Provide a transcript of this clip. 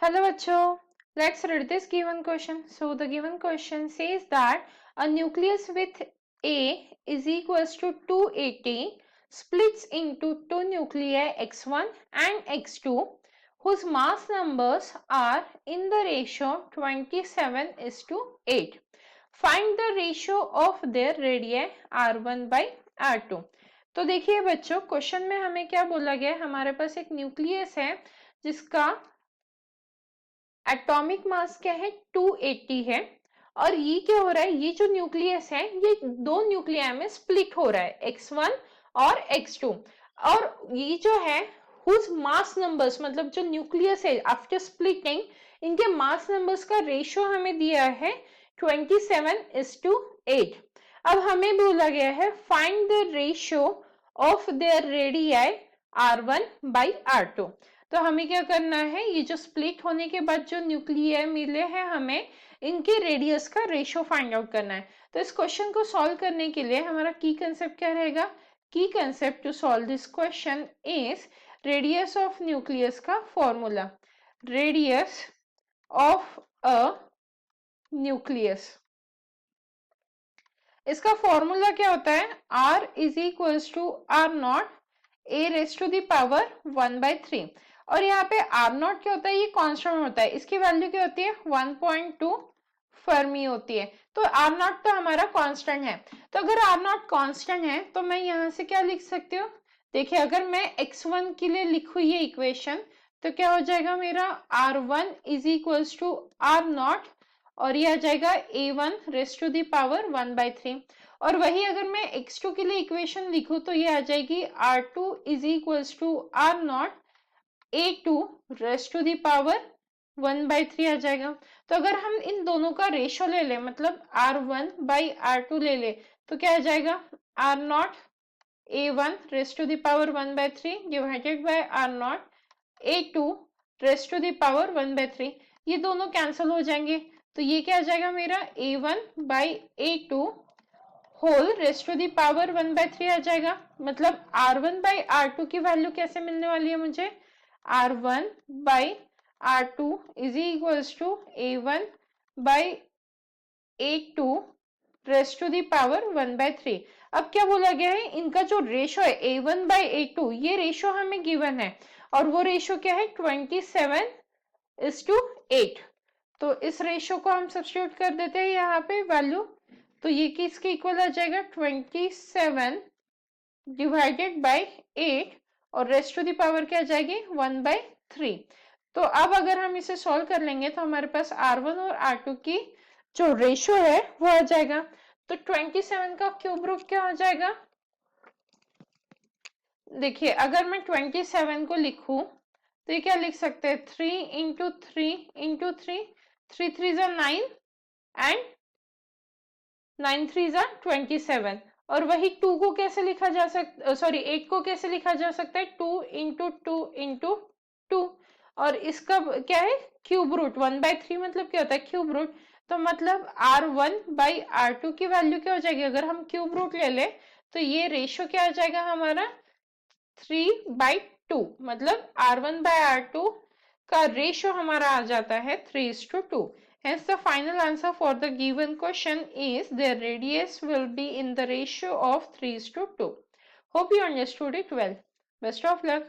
Hello, Bacho. Let's read this given question. So, the given question says that a nucleus with A is equals to 280 splits into two nuclei x1 and x2 whose mass numbers are in the ratio 27:8. Find the ratio of their radii r1 by r2. तो देखिए बच्चों, question में हमें क्या बोला गया है, हमारे पास एक न्यूक्लियस है जिसका एटॉमिक मास क्या है 280 है और ये क्या हो रहा है, ये जो न्यूक्लियस है ये दो न्यूक्लिया में स्प्लिट हो रहा है x1 और x2 और ये जो है हुज मास नंबर्स मतलब जो न्यूक्लियस है आफ्टर स्प्लिटिंग इनके मास नंबर्स का रेशियो हमें दिया है 27:8। अब हमें बोला गया है find the ratio of their radii r1 by r2। तो हमें क्या करना है, ये जो स्प्लिट होने के बाद जो न्यूक्लियर मिले हैं हमें इनके रेडियस का रेशियो फाइंड आउट करना है। तो इस क्वेश्चन को सॉल्व करने के लिए हमारा की कंसेप्ट क्या रहेगा, की concept to solve this question is radius of nucleus का formula. Radius of a nucleus, इसका फॉर्मूला क्या होता है, r is equals to R naught A raise to the power 1/3 और यहाँ पे आर नॉट क्या होता है, ये कांस्टेंट होता है, इसकी वैल्यू क्या होती है 1.2 फर्मी होती है। तो आर नॉट तो हमारा कांस्टेंट है, तो अगर आर नॉट कांस्टेंट है तो मैं यहाँ से क्या लिख सकती हूँ, देखिए अगर मैं x1 के लिए लिखू ये इक्वेशन तो क्या हो जाएगा मेरा r1 is equals to R naught और ये आ जाएगा a1 raise to the power 1/3 और वही अगर मैं x2 के लिए इक्वेशन लिखूं तो ये आ जाएगी r2 is equals to R naught a2 raise to the power 1/3 आ जाएगा। तो अगर हम इन दोनों का रेशो ले लें मतलब r1 बाई r2 ले ले तो क्या आ जाएगा r naught a1 raise to the power 1/3 divided by r naught a2 raise to the power 1/3, ये दोनों कैंसिल हो जाएंगे तो ये क्या आ जाएगा मेरा a1 by a2 whole raise to the power 1/3 आ जाएगा। मतलब r1 बाई r2 की वैल्यू कैसे मिलने वाली है मुझे, r1 by r2 is equals to a1 by a2 raise to the power 1/3। अब क्या बोला गया है, इनका जो रेशो है a1 बाई a2 ये रेशो हमें गिवन है और वो रेशो क्या है 27:8। तो इस रेशो को हम सब्स्टिट्यूट कर देते हैं यहाँ पे वैल्यू, तो ये किसके इक्वल आ जाएगा 27 डिवाइडेड बाय 8 और रेस्ट टू दी पावर क्या आ जाएगी 1/3। तो अब अगर हम इसे सॉल्व कर लेंगे तो हमारे पास r1 और r2 की जो रेशो है वो आ जाएगा। तो 27 का क्यूब रूट क्या हो जाएगा, देखिए अगर मैं 27 को लिखूं तो ये क्या लिख सकते हैं 3 इंटू 3 इंटू 3, 3 3 जा 9 एंड 9 3 जा 27 और वही 2 को कैसे लिखा जा सकता, सॉरी 8 को कैसे लिखा जा सकता है 2 इंटू 2 इंटू 2 और इसका क्या है क्यूब रूट 1/3 मतलब क्या होता है क्यूब रूट। तो मतलब r1 बाई r2 की वैल्यू क्या हो जाएगी, अगर हम क्यूब रूट ले ले तो ये रेशियो क्या आ जाएगा हमारा 3/2 मतलब r1 बाय r2 का रेशियो हमारा आ जाता है 3:2। Hence the final answer for the given question is their radius will be in the ratio of 3:2. Hope you understood it well. Best of luck.